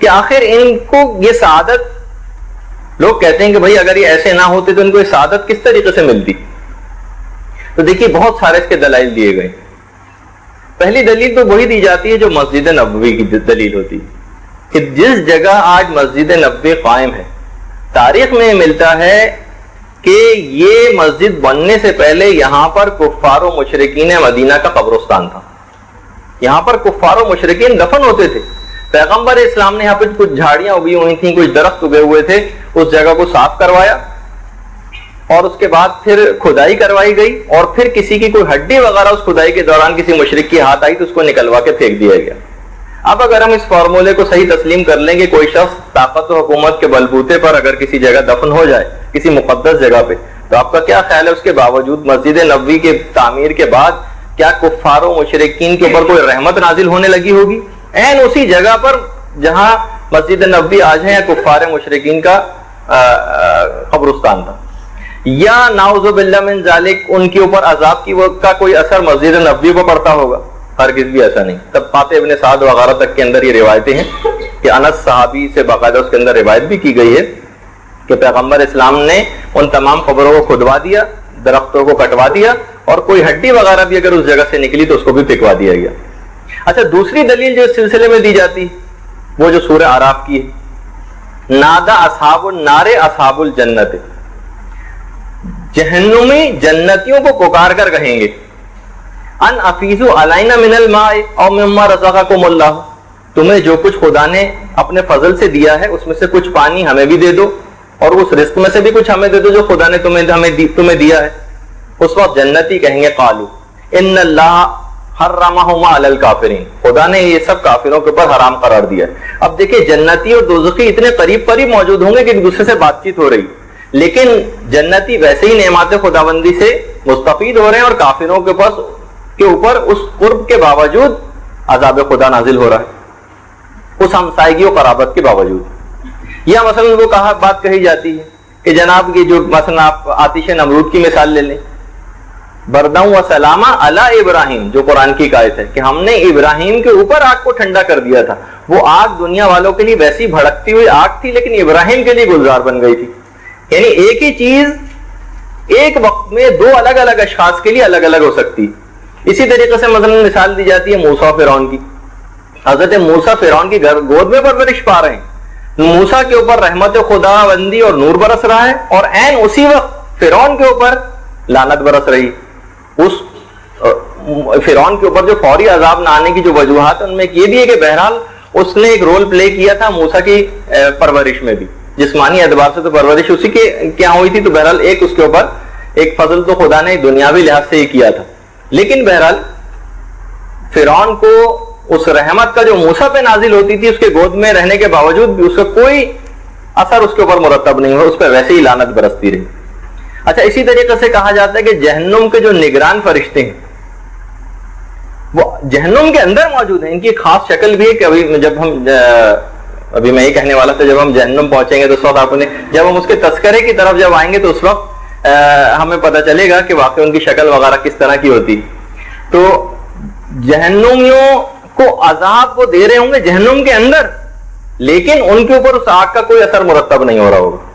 کہ آخر ان کو یہ سعادت، لوگ کہتے ہیں کہ بھائی اگر یہ ایسے نہ ہوتے تو ان کو یہ سعادت کس طریقے سے ملتی؟ تو دیکھیے بہت سارے اس کے دلائل دیے گئے. پہلی دلیل تو وہی دی جاتی ہے جو مسجد نبوی کی دلیل ہوتی ہے کہ جس جگہ آج مسجد نبوی قائم ہے، تاریخ میں ملتا ہے کہ یہ مسجد بننے سے پہلے یہاں پر کفار و مشرکین مدینہ کا قبرستان تھا. یہاں پر کفار و مشرکین دفن ہوتے تھے. پیغمبر اسلام نے یہاں پہ کچھ جھاڑیاں اگی ہوئی تھیں، کچھ درخت اگے ہوئے تھے، اس جگہ کو صاف کروایا اور اس کے بعد پھر کھدائی کروائی گئی، اور پھر کسی کی کوئی ہڈی وغیرہ اس کھدائی کے دوران کسی مشرک کی ہاتھ آئی تو اس کو نکلوا کے پھینک دیا گیا. اب اگر ہم اس فارمولے کو صحیح تسلیم کر لیں کہ کوئی شخص طاقت و حکومت کے بلبوتے پر اگر کسی جگہ دفن ہو جائے، کسی مقدس جگہ پہ، تو آپ کا کیا خیال ہے اس کے باوجود مسجد نبوی کے تعمیر کے بعد کیا کفار و مشرکین کے اوپر کوئی رحمت نازل ہونے لگی ہوگی؟ این اسی جگہ پر جہاں مسجد نبوی آج ہے یا کفار مشرکین کا قبرستان تھا. یا نعوذ باللہ من ذالک ان کے اوپر عذاب کی کا کوئی اثر مسجد نبوی پر پڑتا ہوگا؟ ہرگز بھی ایسا نہیں. تب فاتح ابن سعد وغیرہ تک کے اندر یہ روایتیں ہیں کہ انس صحابی سے باقاعدہ اس کے اندر روایت بھی کی گئی ہے کہ پیغمبر اسلام نے ان تمام قبروں کو کھدوا دیا، درختوں کو کٹوا دیا، اور کوئی ہڈی وغیرہ بھی اگر اس جگہ سے نکلی تو اس کو بھی پھینکوا دیا گیا. اچھا، دوسری دلیل جو اس سلسلے میں دی جاتی وہ جو سورہ اعراف کی ہے، نادا اصحاب النار اصحاب الجنت، جہنمی جنتیوں کو پکار کر کہیں گے ان افیزوا علینا من الماء او مما رزقکم اللہ، تمہیں جو کچھ خدا نے اپنے فضل سے دیا ہے اس میں سے کچھ پانی ہمیں بھی دے دو، اور اس رزق میں سے بھی کچھ ہمیں دے دو جو خدا نے تمہیں دیا ہے. اس وقت جنتی کہیں گے قالو ان اللہ حرمہما علی الکافرین، خدا نے یہ سب کافروں کے اوپر حرام قرار دیا ہے. اب دیکھیں جنتی اور دوزخی اتنے قریب موجود ہوں گے کہ ایک دوسرے سے بات چیت ہو رہی، لیکن جنتی ویسے ہی نعمات خداوندی سے مستفید ہو رہے ہیں اور کافروں کے اوپر اس قرب کے باوجود عذاب خدا نازل ہو رہا ہے، اس ہمسائیگی و قرابت کے باوجود. یا مثلا وہ بات کہی جاتی ہے کہ جناب یہ جو مثلا آپ آتش نمرود کی مثال لے لیں، برداں و سلامہ علی ابراہیم، جو قرآن کی آیت ہے کہ ہم نے ابراہیم کے اوپر آگ کو ٹھنڈا کر دیا تھا. وہ آگ دنیا والوں کے لیے ویسی بھڑکتی ہوئی آگ تھی لیکن ابراہیم کے لیے گلزار بن گئی تھی. یعنی ایک ہی چیز ایک وقت میں دو الگ الگ اشخاص کے لیے الگ الگ ہو سکتی. اسی طریقے سے مثلا مثال دی جاتی ہے موسیٰ فرعون کی. حضرت موسیٰ فرعون کی گود میں پرورش پا رہے ہیں، موسیٰ کے اوپر رحمت خداوندی اور نور برس رہا ہے، اور عین اسی وقت فرعون کے اوپر لعنت برس رہی. اس فرعون کے اوپر جو فوری عذاب نہ آنے کی جو وجوہات ان میں یہ بھی ہے کہ بہرحال اس نے ایک رول پلے کیا تھا موسیٰ کی پرورش میں بھی، جسمانی اعتبار سے تو پرورش اسی کے کیا ہوئی تھی، تو بہرحال ایک اس کے اوپر ایک فضل تو خدا نے دنیاوی لحاظ سے یہ کیا تھا. لیکن بہرحال فرعون کو اس رحمت کا جو موسیٰ پہ نازل ہوتی تھی اس کے گود میں رہنے کے باوجود بھی اس کا کوئی اثر اس کے اوپر مرتب نہیں ہوا، اس پہ ویسے ہی لعنت برستی رہی. اچھا، اسی طریقے سے کہا جاتا ہے کہ جہنم کے جو نگران فرشتے ہیں وہ جہنم کے اندر موجود ہیں. ان کی خاص شکل بھی ہے کہ ابھی میں یہ کہنے والا تھا جب ہم جہنم پہنچیں گے تو اس وقت آپ نے جب ہم اس کے تذکرے کی طرف جب آئیں گے تو اس وقت ہمیں پتہ چلے گا کہ واقعی ان کی شکل وغیرہ کس طرح کی ہوتی. تو جہنمیوں کو عذاب وہ دے رہے ہوں گے جہنم کے اندر، لیکن ان کے اوپر اس آگ کا کوئی اثر مرتب نہیں ہو رہا ہوگا.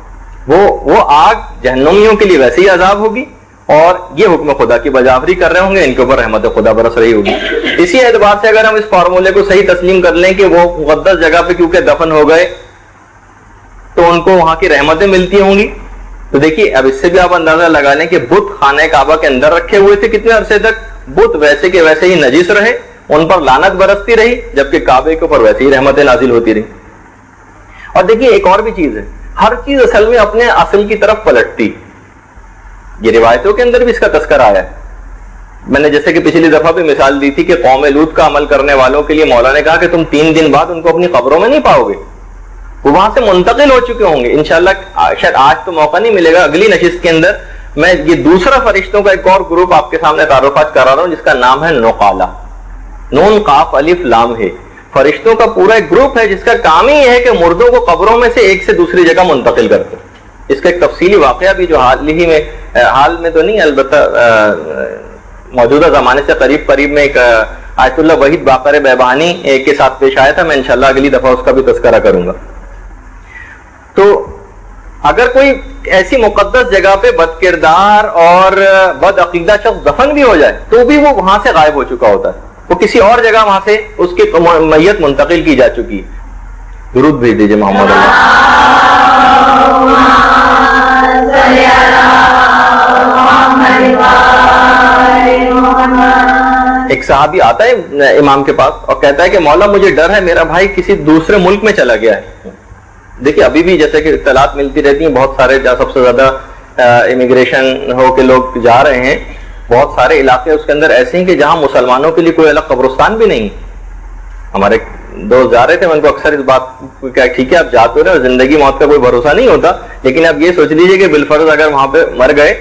وہ آگ جہنمیوں کے لیے ویسے ہی عذاب ہوگی اور یہ حکم خدا کی بجاوری کر رہے ہوں گے، ان کے اوپر رحمت خدا برس رہی ہوگی. اسی اعتبار سے اگر ہم اس فارمولے کو صحیح تسلیم کر لیں کہ وہ مقدس جگہ پہ کیونکہ دفن ہو گئے تو ان کو وہاں کی رحمتیں ملتی ہوں گی، تو دیکھیے اب اس سے بھی آپ اندازہ لگا لیں کہ بت خانہ کعبہ کے اندر رکھے ہوئے تھے کتنے عرصے تک، بت ویسے کے ویسے ہی نجس رہے، ان پر لعنت برستی رہی، جبکہ کعبے کے اوپر ویسے ہی رحمتیں نازل ہوتی رہی. اور دیکھیے ایک اور بھی چیز ہے، ہر چیز اصل میں اپنے اصل کی طرف پلٹتی. یہ روایتوں کے اندر بھی اس کا تذکرہ آیا ہے. میں نے جیسے کہ پچھلی دفعہ بھی مثال دی تھی کہ قوم لوط کا عمل کرنے والوں کے لیے مولا نے کہا کہ تم 3 دن بعد ان کو اپنی قبروں میں نہیں پاؤ گے، وہ وہاں سے منتقل ہو چکے ہوں گے. انشاءاللہ شاید آج تو موقع نہیں ملے گا، اگلی نشست کے اندر میں یہ دوسرا فرشتوں کا ایک اور گروپ آپ کے سامنے تعارفات کرا رہا ہوں جس کا نام ہے نقالہ، نون قاف الف لام ہے. فرشتوں کا پورا ایک گروپ ہے جس کا کام ہی ہے کہ مردوں کو قبروں میں سے ایک سے دوسری جگہ منتقل کرتے. اس کا ایک تفصیلی واقعہ بھی جو حال میں تو نہیں، البتہ موجودہ زمانے سے قریب میں ایک آیت اللہ وحید باقر بیبانی کے ساتھ پیش آیا تھا. میں انشاءاللہ اگلی دفعہ اس کا بھی تذکرہ کروں گا. تو اگر کوئی ایسی مقدس جگہ پہ بد کردار اور بد عقیدہ شخص دفن بھی ہو جائے تو بھی وہ وہاں سے غائب ہو چکا ہوتا ہے, وہ کسی اور جگہ وہاں سے اس کی میت منتقل کی جا چکی ہے. درود بھیج دیجیے محمد ایک صحابی آتا ہے امام کے پاس اور کہتا ہے کہ مولا مجھے ڈر ہے میرا بھائی کسی دوسرے ملک میں چلا گیا ہے. دیکھیے ابھی بھی جیسے کہ اطلاعات ملتی رہتی ہیں, بہت سارے جہاں سب سے زیادہ امیگریشن ہو کے لوگ جا رہے ہیں, بہت سارے علاقے اس کے اندر ایسے ہیں کہ جہاں مسلمانوں کے لیے کوئی الگ قبرستان بھی نہیں. ہمارے دوست جا رہے تھے, میں ان کو اکثر اس بات کیا ٹھیک ہے آپ جاتے ہو رہے ہو, زندگی موت کا کوئی بھروسہ نہیں ہوتا, لیکن آپ یہ سوچ لیجئے کہ بالفرض اگر وہاں پہ مر گئے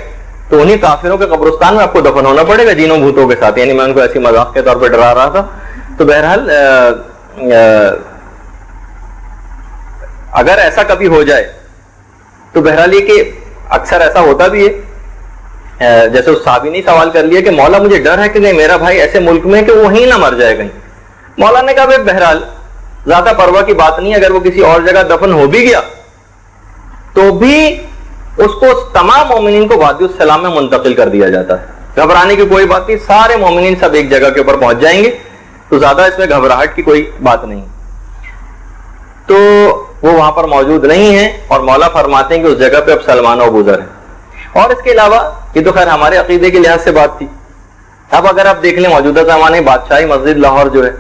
تو انہیں کافروں کے قبرستان میں آپ کو دفن ہونا پڑے گا جینوں بھوتوں کے ساتھ. یعنی میں ان کو ایسی مذاق کے طور پہ ڈرا رہا تھا. تو بہرحال اگر ایسا کبھی ہو جائے تو بہرحال یہ کہ اکثر ایسا ہوتا بھی ہے, جیسے اس صحابی نے سوال کر لیا کہ مولا مجھے ڈر ہے کہ نہیں میرا بھائی ایسے ملک میں کہ وہیں نہ مر جائے کہیں. مولا نے کہا بھائی بہرحال زیادہ پرواہ کی بات نہیں, اگر وہ کسی اور جگہ دفن ہو بھی گیا تو بھی اس کو تمام مومنین کو وادی السلام میں منتقل کر دیا جاتا ہے. گھبرانے کی کوئی بات نہیں, سارے مومنین سب ایک جگہ کے اوپر پہنچ جائیں گے, تو زیادہ اس میں گھبراہٹ کی کوئی بات نہیں. تو وہ وہاں پر موجود نہیں ہیں اور مولا فرماتے ہیں کہ اس جگہ پہ اب سلمان و ابوذر ہیں. اور اس کے علاوہ یہ تو خیر ہمارے عقیدے کے لحاظ سے بات تھی. اب اگر آپ دیکھ لیں موجودہ زمانے بادشاہی مسجد لاہور جو ہے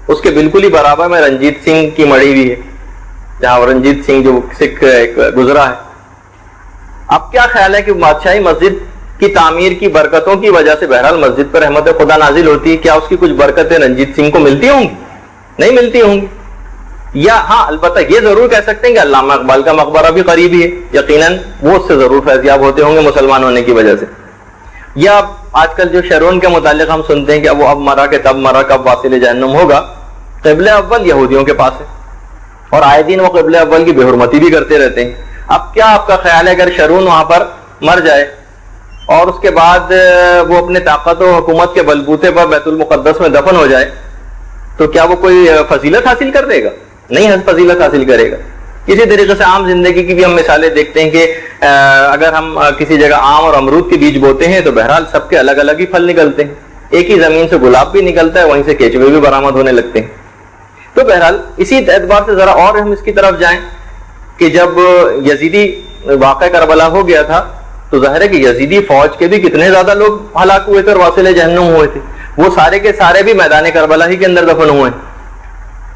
اس کے بالکل ہی برابر میں رنجیت سنگھ کی مڑی ہوئی ہے, جہاں رنجیت سنگھ جو سکھ گزرا ہے. اب کیا خیال ہے کہ بادشاہی مسجد کی تعمیر کی برکتوں کی وجہ سے بہرحال مسجد پر رحمت خدا نازل ہوتی ہے, کیا اس کی کچھ برکتیں رنجیت سنگھ کو ملتی ہوں گی؟ نہیں ملتی ہوں گی. یا ہاں البتہ یہ ضرور کہہ سکتے ہیں کہ علامہ اقبال کا مقبرہ بھی قریب ہی ہے, یقیناً وہ اس سے ضرور فیضیاب ہوتے ہوں گے مسلمان ہونے کی وجہ سے. یا آج کل جو شرون کے متعلق ہم سنتے ہیں کہ وہ اب مرا کہ تب مرا, کب واصل جہنم ہوگا, قبلہ اول یہودیوں کے پاس ہے اور آئے دن وہ قبلہ اول کی بے حرمتی بھی کرتے رہتے ہیں. اب کیا آپ کا خیال ہے اگر شرون وہاں پر مر جائے اور اس کے بعد وہ اپنے طاقت و حکومت کے بلبوتے پر بیت المقدس میں دفن ہو جائے تو کیا وہ کوئی فضیلت حاصل کر دے گا؟ نہیں فضیلت حاصل کرے گا. اسی طریقے سے عام زندگی کی بھی ہم مثالیں دیکھتے ہیں کہ اگر ہم کسی جگہ آم اور امرود کے بیج بوتے ہیں تو بہرحال سب کے الگ الگ ہی پھل نکلتے ہیں. ایک ہی زمین سے گلاب بھی نکلتا ہے, وہیں سے کیچوے بھی برآمد ہونے لگتے ہیں. تو بہرحال اسی اعتبار سے ذرا اور ہم اس کی طرف جائیں کہ جب یزیدی واقعہ کربلا ہو گیا تھا تو ظاہر ہے کہ یزیدی فوج کے بھی کتنے زیادہ لوگ ہلاک ہوئے تھے اور واصل جہنم ہوئے تھے. وہ سارے کے سارے بھی میدان کربلا ہی کے اندر دفن ہوئے ہیں,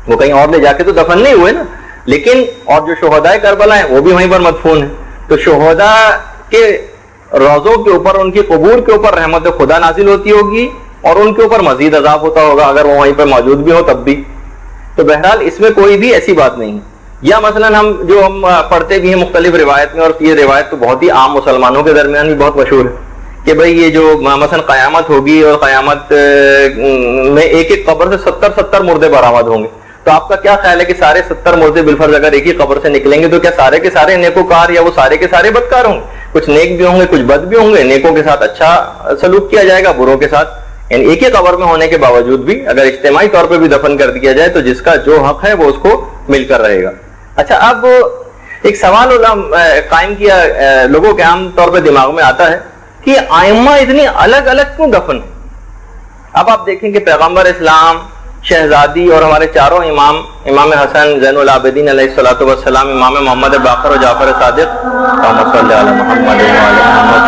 وہ کہیں اور لے جا کے تو دفن نہیں ہوئے نا. لیکن اور جو شہداء کربلا ہیں وہ بھی وہیں پر مدفون ہیں. تو شہداء کے روضوں کے اوپر, ان کی قبور کے اوپر رحمت خدا نازل ہوتی ہوگی اور ان کے اوپر مزید عذاب ہوتا ہوگا اگر وہ وہیں پر موجود بھی ہو تب بھی. تو بہرحال اس میں کوئی بھی ایسی بات نہیں. یا مثلا ہم پڑھتے بھی ہیں مختلف روایت میں, اور یہ روایت تو بہت ہی عام مسلمانوں کے درمیان بھی بہت مشہور ہے کہ بھئی یہ جو مثلا قیامت ہوگی اور قیامت میں ایک ایک قبر سے 70 مردے برآمد ہوں گے. تو آپ کا کیا خیال ہے کہ سارے 70 مردے بالفرض اگر ایک ہی قبر سے نکلیں گے تو کیا سارے کے سارے نیکوکار یا وہ سارے کے سارے بدکار ہوں گے؟ کچھ نیک بھی ہوں گے, کچھ بد بھی ہوں گے. نیکوں کے ساتھ اچھا سلوک کیا جائے گا, بروں کے ساتھ یعنی ایک ہی قبر میں ہونے کے باوجود بھی اگر اجتماعی طور پہ بھی دفن کر دیا جائے تو جس کا جو حق ہے وہ اس کو مل کر رہے گا. اچھا, اب ایک سوال قائم کیا لوگوں کے عام طور پہ دماغ میں آتا ہے کہ ائمہ اتنی الگ الگ کیوں دفن ہیں؟ اب آپ دیکھیں کہ پیغمبر اسلام, شہزادی اور ہمارے چاروں امام, امام حسن زین العابدین علیہ الصلوۃ والسلام, امام محمد باقر اور جعفر صادق, اللہم صلی علی محمد وعلی محمد,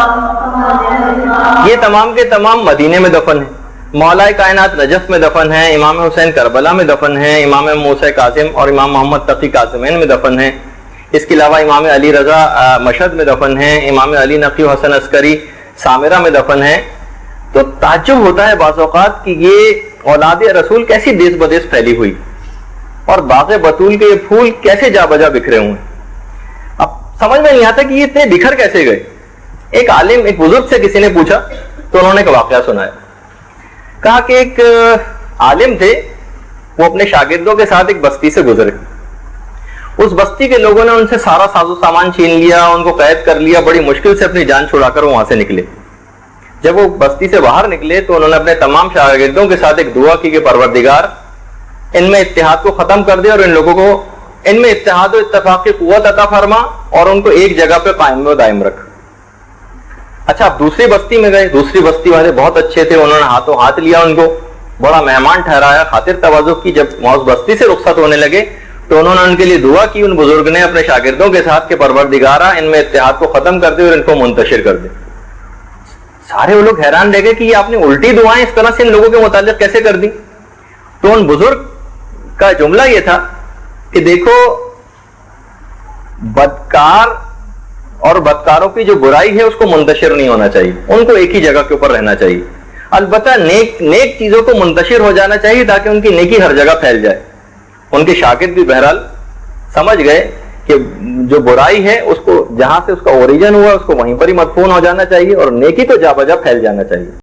یہ تمام کے تمام مدینے میں دفن ہیں. مولا کائنات نجف میں دفن ہیں, امام حسین کربلا میں دفن ہیں, امام موسیٰ کاظم اور امام محمد تقی کاظمین میں دفن ہیں. اس کے علاوہ امام علی رضا مشہد میں دفن ہیں, امام علی نقی و حسن عسکری سامرہ میں دفن ہیں. تو تعجب ہوتا ہے بعض اوقات کہ یہ اولاد رسول کیسی دیس بدیس پھیلی ہوئی اور باغ بطول کے یہ پھول کیسے جا بجا بکھرے ہوئے. اب سمجھ میں نہیں آتا کہ یہ اتنے بکھر کیسے گئے. ایک عالم, ایک بزرگ سے کسی نے پوچھا تو انہوں نے ایک واقعہ سنایا. کہا کہ ایک عالم تھے, وہ اپنے شاگردوں کے ساتھ ایک بستی سے گزرے. اس بستی کے لوگوں نے ان سے سارا ساز و سامان چھین لیا, ان کو قید کر لیا, بڑی مشکل سے اپنی جان چھڑا کر وہاں سے نکلے. جب وہ بستی سے باہر نکلے تو انہوں نے اپنے تمام شاگردوں کے ساتھ ایک دعا کی کہ پروردگار ان میں اتحاد کو ختم کر دے اور ان لوگوں کو ان میں اتحاد و اتفاق کی قوت عطا فرما اور ان کو ایک جگہ پہ قائم و دائم رکھ. اچھا آپ دوسری بستی میں گئے, دوسری بستی والے بہت اچھے تھے, انہوں نے ہاتھوں ہاتھ لیا, ان کو بڑا مہمان ٹھہرایا, خاطر تواضع کی. جب اس بستی سے رخصت ہونے لگے تو انہوں نے ان کے لیے دعا کی, ان بزرگ نے اپنے شاگردوں کے ساتھ کہ پروردگارہ ان میں اتحاد کو ختم کر دے اور ان کو منتشر کر دے. سارے وہ لوگ حیران رہ گئے کہ یہ آپ نے الٹی دعائیں اس طرح سے ان لوگوں کے متعلق کیسے کر دی. تو ان بزرگ کا جملہ یہ تھا کہ دیکھو بدکار اور بدکاروں کی جو برائی ہے اس کو منتشر نہیں ہونا چاہیے, ان کو ایک ہی جگہ کے اوپر رہنا چاہیے. البتہ نیک چیزوں کو منتشر ہو جانا چاہیے تاکہ ان کی نیکی ہر جگہ پھیل جائے. ان کے شاگرد بھی بہرحال سمجھ گئے کہ جو برائی ہے اس کو جہاں سے اس کا اوریجن ہوا اس کو وہیں پر ہی مدفون ہو جانا چاہیے اور نیکی تو جا بجا پھیل جانا چاہیے.